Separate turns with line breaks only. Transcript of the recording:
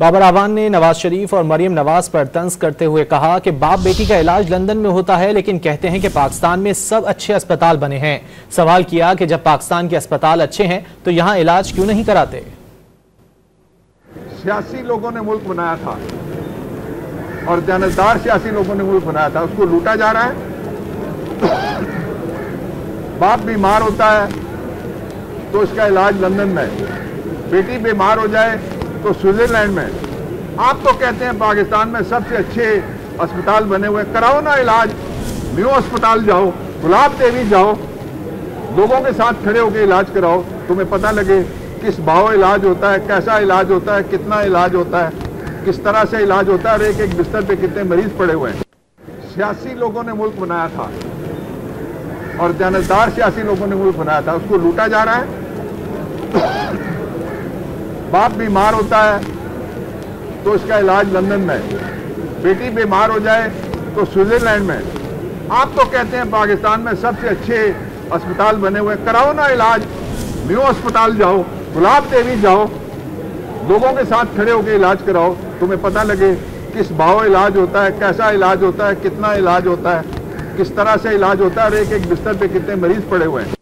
बाबर आवान ने नवाज शरीफ और मरियम नवाज पर तंज करते हुए कहा कि बाप बेटी का इलाज लंदन में होता है, लेकिन कहते हैं कि पाकिस्तान में सब अच्छे अस्पताल बने हैं। सवाल किया कि जब पाकिस्तान के अस्पताल अच्छे हैं तो यहाँ इलाज क्यों नहीं कराते।
सियासी लोगों ने मुल्क बनाया था और जानदार सियासी लोगों ने मुल्क बनाया था, उसको लूटा जा रहा है। बाप बीमार होता है तो इसका इलाज लंदन में, बेटी बीमार हो जाए तो स्विट्जरलैंड में। आप तो कहते हैं पाकिस्तान में सबसे अच्छे अस्पताल बने हुए, कराओ ना इलाज। न्यू अस्पताल जाओ, गुलाब देवी जाओ, लोगों के साथ खड़े होकर इलाज कराओ, तुम्हें पता लगे किस भाव इलाज होता है, कैसा इलाज होता है, कितना इलाज होता है, किस तरह से इलाज होता है और एक एक बिस्तर पे कितने मरीज पड़े हुए हैं। सियासी लोगों ने मुल्क बनाया था और जानदार सियासी लोगों ने मुल्क बनाया था, उसको लूटा जा रहा है। बाप बीमार होता है तो इसका इलाज लंदन में, बेटी बीमार हो जाए तो स्विट्जरलैंड में। आप तो कहते हैं पाकिस्तान में सबसे अच्छे अस्पताल बने हुए, कराओ ना इलाज। न्यू अस्पताल जाओ, गुलाब देवी जाओ, लोगों के साथ खड़े होकर इलाज कराओ, तुम्हें पता लगे किस भाव इलाज होता है, कैसा इलाज होता है, कितना इलाज होता है, किस तरह से इलाज होता है और एक एक बिस्तर पे कितने मरीज पड़े हुए हैं।